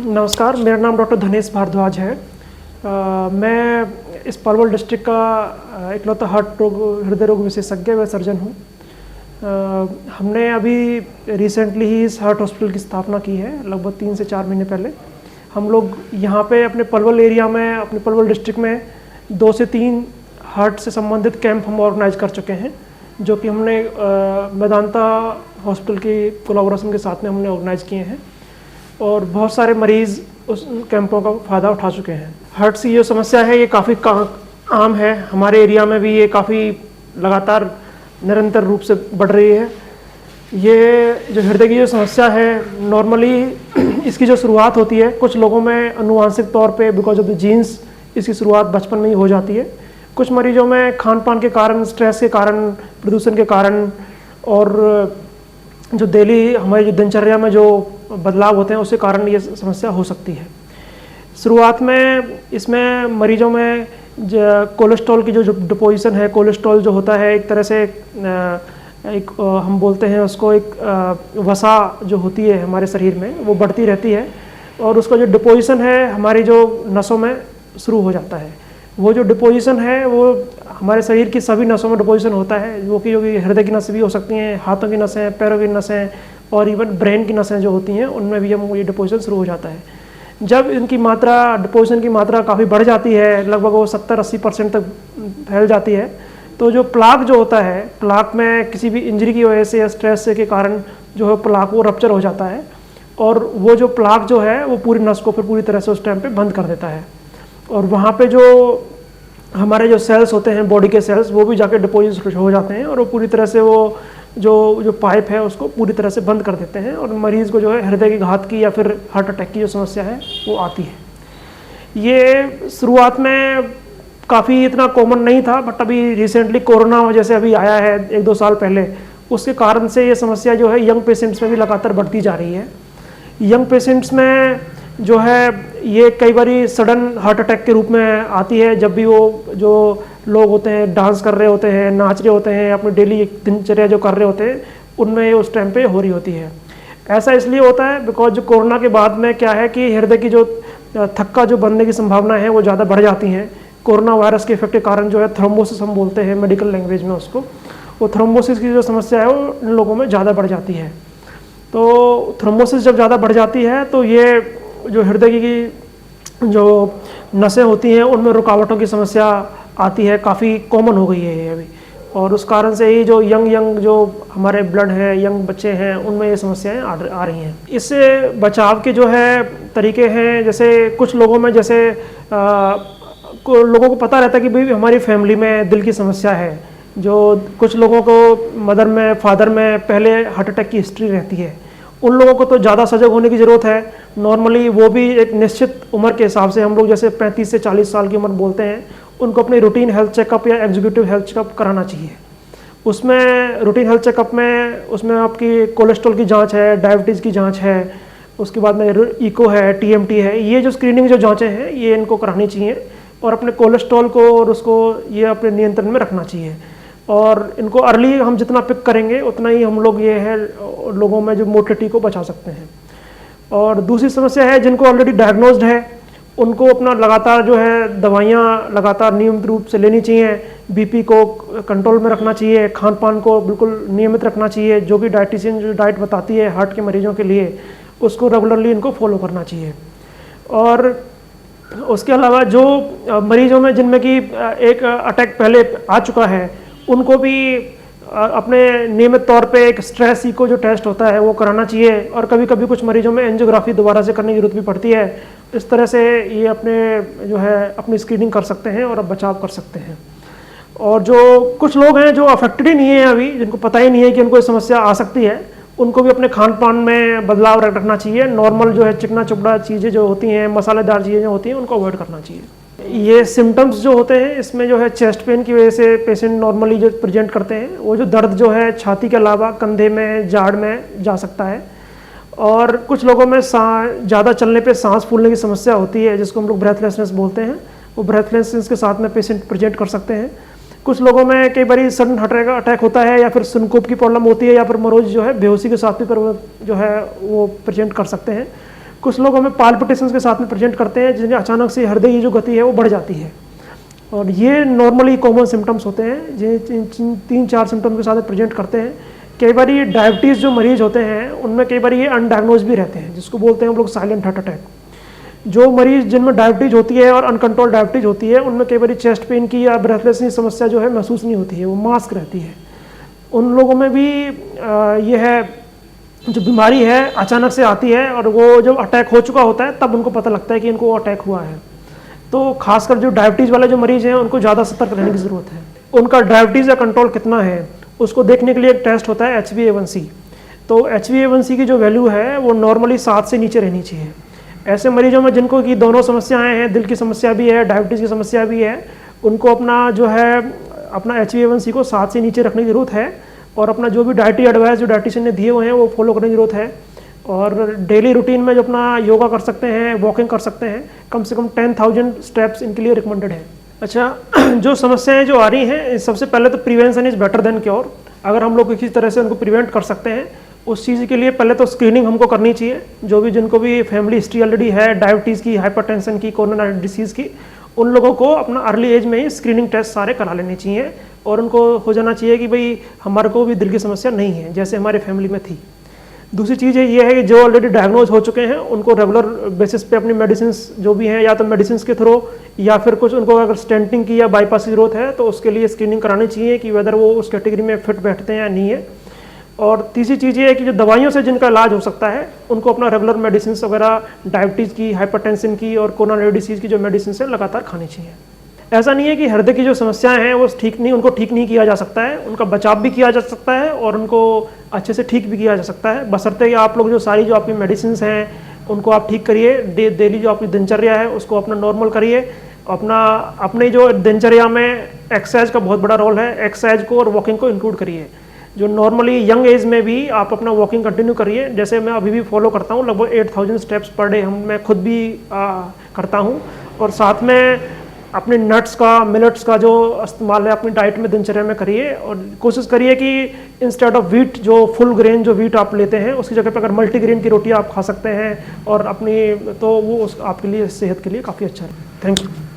नमस्कार, मेरा नाम डॉक्टर धनेश भारद्वाज है। मैं इस पलवल डिस्ट्रिक्ट का इकलौता हृदय रोग विशेषज्ञ व सर्जन हूँ। हमने अभी रिसेंटली ही इस हार्ट हॉस्पिटल की स्थापना की है, लगभग 3 से 4 महीने पहले। हम लोग यहाँ पे अपने पलवल एरिया में, अपने पलवल डिस्ट्रिक्ट में 2 से 3 हार्ट से संबंधित कैंप हम ऑर्गेनाइज कर चुके हैं, जो कि हमने मेदांता हॉस्पिटल की कोलैबोरेशन के साथ में हमने ऑर्गेनाइज किए हैं और बहुत सारे मरीज़ उस कैंपों का फ़ायदा उठा चुके हैं। हार्ट की जो समस्या है ये काफ़ी आम है, हमारे एरिया में भी ये काफ़ी लगातार निरंतर रूप से बढ़ रही है। ये जो हृदय की जो समस्या है, नॉर्मली इसकी जो शुरुआत होती है कुछ लोगों में आनुवांशिक तौर पे बिकॉज ऑफ द जीन्स इसकी शुरुआत बचपन में ही हो जाती है। कुछ मरीजों में खान पान के कारण, स्ट्रेस के कारण, प्रदूषण के कारण और जो डेली हमारी जो दिनचर्या में जो बदलाव होते हैं उसके कारण ये समस्या हो सकती है। शुरुआत में इसमें मरीजों में कोलेस्ट्रॉल की जो डिपोजिशन है, कोलेस्ट्रॉल जो होता है एक तरह से एक हम बोलते हैं उसको एक वसा जो होती है हमारे शरीर में वो बढ़ती रहती है और उसका जो डिपोजिशन है हमारी जो नसों में शुरू हो जाता है। वो जो डिपोजिशन है वो हमारे शरीर की सभी नसों में डिपोजिशन होता है, जो कि हृदय की नसें भी हो सकती हैं, हाथों की नसें, पैरों की नसें और इवन ब्रेन की नसें जो होती हैं उनमें भी हम ये डिपोजिशन शुरू हो जाता है। जब इनकी मात्रा, डिपोजिशन की मात्रा काफ़ी बढ़ जाती है, लगभग वो 70-80% तक फैल जाती है, तो जो प्लाक जो होता है, प्लाक में किसी भी इंजरी की वजह से या स्ट्रेस के कारण जो है प्लाक वो रप्चर हो जाता है और वो जो प्लाक जो है वो पूरी नस को फिर पूरी तरह से उस टाइम पे बंद कर देता है और वहाँ पे जो हमारे जो सेल्स होते हैं, बॉडी के सेल्स, वो भी जाके डिपोजिट हो जाते हैं और वो पूरी तरह से वो जो पाइप है उसको पूरी तरह से बंद कर देते हैं और मरीज़ को जो है हृदय की घात की या फिर हार्ट अटैक की जो समस्या है वो आती है। ये शुरुआत में काफ़ी इतना कॉमन नहीं था, बट अभी रिसेंटली कोरोना वजह से अभी आया है 1-2 साल पहले, उसके कारण से ये समस्या जो है यंग पेशेंट्स में भी लगातार बढ़ती जा रही है। यंग पेशेंट्स में जो है ये कई बारी सडन हार्ट अटैक के रूप में आती है, जब भी वो जो लोग होते हैं डांस कर रहे होते हैं, नाच रहे होते हैं, अपनी डेली दिनचर्या जो कर रहे होते हैं उनमें उस टाइम पे हो रही होती है। ऐसा इसलिए होता है बिकॉज जो कोरोना के बाद में क्या है कि हृदय की जो थक्का जो बनने की संभावना है वो ज़्यादा बढ़ जाती हैं। कोरोना वायरस के इफेक्ट के कारण जो है थ्रोम्बोसिस हम बोलते हैं मेडिकल लैंग्वेज में उसको, वो थ्रोम्बोसिस की जो समस्या है वो इन लोगों में ज़्यादा बढ़ जाती है। तो थ्रोम्बोसिस जब ज़्यादा बढ़ जाती है तो ये जो हृदय की जो नसें होती हैं उनमें रुकावटों की समस्या आती है, काफ़ी कॉमन हो गई है ये अभी, और उस कारण से ही जो यंग जो हमारे ब्लड है, यंग बच्चे हैं, उनमें ये समस्याएं आ रही हैं। इससे बचाव के जो है तरीके हैं, जैसे कुछ लोगों में जैसे लोगों को पता रहता है कि भाई हमारी फैमिली में दिल की समस्या है, जो कुछ लोगों को मदर में, फादर में पहले हार्ट अटैक की हिस्ट्री रहती है, उन लोगों को तो ज़्यादा सजग होने की ज़रूरत है। नॉर्मली वो भी एक निश्चित उम्र के हिसाब से, हम लोग जैसे 35 से 40 साल की उम्र बोलते हैं, उनको अपनी रूटीन हेल्थ चेकअप या एग्जीक्यूटिव हेल्थ चेकअप कराना चाहिए। उसमें रूटीन हेल्थ चेकअप में उसमें आपकी कोलेस्ट्रॉल की जांच है, डायबिटीज़ की जांच है, उसके बाद में इको है, टीएमटी है, ये जो स्क्रीनिंग जो जांचें हैं ये इनको करानी चाहिए और अपने कोलेस्ट्रॉल को और उसको ये अपने नियंत्रण में रखना चाहिए। और इनको अर्ली हम जितना पिक करेंगे उतना ही हम लोग ये है लोगों में जो मोर्टेलिटी को बचा सकते हैं। और दूसरी समस्या है जिनको ऑलरेडी डायग्नोज्ड है उनको अपना लगातार जो है दवाइयाँ लगातार नियमित रूप से लेनी चाहिए, बीपी को कंट्रोल में रखना चाहिए, खान पान को बिल्कुल नियमित रखना चाहिए, जो भी डाइटिशियन जो डाइट बताती है हार्ट के मरीजों के लिए उसको रेगुलरली इनको फॉलो करना चाहिए। और उसके अलावा जो मरीजों में जिनमें कि एक अटैक पहले आ चुका है उनको भी अपने नियमित तौर पे एक स्ट्रेस इको जो टेस्ट होता है वो कराना चाहिए और कभी कभी कुछ मरीजों में एंजियोग्राफी दोबारा से करने की जरूरत भी पड़ती है। इस तरह से ये अपने जो है अपनी स्क्रीनिंग कर सकते हैं और अब बचाव कर सकते हैं। और जो कुछ लोग हैं जो अफेक्टेड ही नहीं है अभी, जिनको पता ही नहीं है कि उनको ये समस्या आ सकती है, उनको भी अपने खान पान में बदलाव रखना चाहिए। नॉर्मल जो है चिकना चुपड़ा चीज़ें जो होती हैं, मसालेदार चीज़ें जो होती हैं उनको अवॉइड करना चाहिए। ये सिम्टम्स जो होते हैं इसमें जो है चेस्ट पेन की वजह से पेशेंट नॉर्मली जो प्रेजेंट करते हैं, वो जो दर्द जो है छाती के अलावा कंधे में, जाड़ में जा सकता है और कुछ लोगों में ज़्यादा चलने पे सांस फूलने की समस्या होती है जिसको हम लोग ब्रेथलेसनेस बोलते हैं, वो ब्रेथलेसनेस के साथ में पेशेंट प्रेजेंट कर सकते हैं। कुछ लोगों में कई बार सडन हार्ट अटैक होता है या फिर सिनकोप की प्रॉब्लम होती है या फिर मरोज जो है बेहोशी के साथ भी जो है वो प्रेजेंट कर सकते हैं। कुछ लोग हमें पाल्पिटेशंस के साथ में प्रेजेंट करते हैं, जिनमें अचानक से हृदय की जो गति है वो बढ़ जाती है, और ये नॉर्मली कॉमन सिम्टम्स होते हैं जिन 3-4 सिम्टम्स के साथ प्रेजेंट करते हैं। कई बार ये डायबिटीज़ जो मरीज होते हैं उनमें कई बार ये अनडायग्नोज भी रहते हैं, जिसको बोलते हैं हम लोग साइलेंट हार्ट अटैक। जो मरीज जिनमें डायबिटीज़ होती है और अनकंट्रोल डायबिटीज़ होती है, उनमें कई बार चेस्ट पेन की या ब्रेथलेसनेस समस्या जो है महसूस नहीं होती है, वो मास्क रहती है। उन लोगों में भी ये है, जो बीमारी है अचानक से आती है और वो जब अटैक हो चुका होता है तब उनको पता लगता है कि इनको अटैक हुआ है। तो खासकर जो डायबिटीज़ वाले जो मरीज हैं उनको ज़्यादा सतर्क रहने की ज़रूरत है। उनका डायबिटीज़ का कंट्रोल कितना है उसको देखने के लिए एक टेस्ट होता है HbA1c। तो HbA1c की जो वैल्यू है वो नॉर्मली 7 से नीचे रहनी चाहिए। ऐसे मरीजों में जिनको कि दोनों समस्याएं हैं, दिल की समस्या भी है, डायबिटीज़ की समस्या भी है, उनको अपना जो है अपना HbA1c को 7 से नीचे रखने की ज़रूरत है, और अपना जो भी डाइटरी एडवाइस जो डाइटिशियन ने दिए हुए हैं वो फॉलो करने की ज़रूरत है। और डेली रूटीन में जो अपना योगा कर सकते हैं, वॉकिंग कर सकते हैं, कम से कम 10,000 स्टेप्स इनके लिए रिकमेंडेड है। अच्छा, जो समस्याएं जो आ रही हैं, सबसे पहले तो prevention is better than cure. अगर हम लोग किसी तरह से उनको प्रिवेंट कर सकते हैं, उस चीज़ के लिए पहले तो स्क्रीनिंग हमको करनी चाहिए। जो भी जिनको भी फैमिली हिस्ट्री ऑलरेडी है डायबिटीज़ की, हाइपरटेंशन की, कोरोनरी डिसीज़ की, उन लोगों को अपना अर्ली एज में ही स्क्रीनिंग टेस्ट सारे करा लेने चाहिए, और उनको हो जाना चाहिए कि भाई हमारे को भी दिल की समस्या नहीं है जैसे हमारे फैमिली में थी। दूसरी चीज़ ये है कि जो ऑलरेडी डायग्नोज हो चुके हैं उनको रेगुलर बेसिस पे अपनी मेडिसिन जो भी हैं, या तो मेडिसिन के थ्रू या फिर कुछ उनको अगर स्टेंटिंग की या बाईपास की जरूरत है तो उसके लिए स्क्रीनिंग करानी चाहिए कि वेदर वो उस कैटेगरी में फिट बैठते हैं या नहीं है। और तीसरी चीज़ ये है कि जो दवाइयों से जिनका इलाज हो सकता है उनको अपना रेगुलर मेडिसिन वगैरह डायबिटीज़ की, हाइपरटेंशन की और कोरोनरी डिसीज़ की जो मेडिसिन है लगातार खानी चाहिए। ऐसा नहीं है कि हृदय की जो समस्याएं हैं वो उनको ठीक नहीं किया जा सकता है, उनका बचाव भी किया जा सकता है और उनको अच्छे से ठीक भी किया जा सकता है, बशर्ते कि आप लोग जो सारी जो आपकी मेडिसिन हैं उनको आप ठीक करिए। डेली जो आपकी दिनचर्या है उसको अपना नॉर्मल करिए। अपने जो दिनचर्या में एक्सरसाइज का बहुत बड़ा रोल है, एक्सरसाइज को और वॉकिंग को इंक्लूड करिए। जो नॉर्मली यंग एज में भी आप अपना वॉकिंग कंटिन्यू करिए, जैसे मैं अभी भी फॉलो करता हूँ, लगभग 8,000 स्टेप्स पर डे मैं खुद भी करता हूँ। और साथ में अपने नट्स का, मिलेट्स का जो इस्तेमाल है अपनी डाइट में दिनचर्या में करिए, और कोशिश करिए कि इंस्टेड ऑफ व्हीट, जो फुल ग्रेन जो व्हीट आप लेते हैं उसकी जगह पर अगर मल्टीग्रेन की रोटी आप खा सकते हैं और अपनी, तो वो आपके लिए सेहत के लिए काफ़ी अच्छा है। Thank you.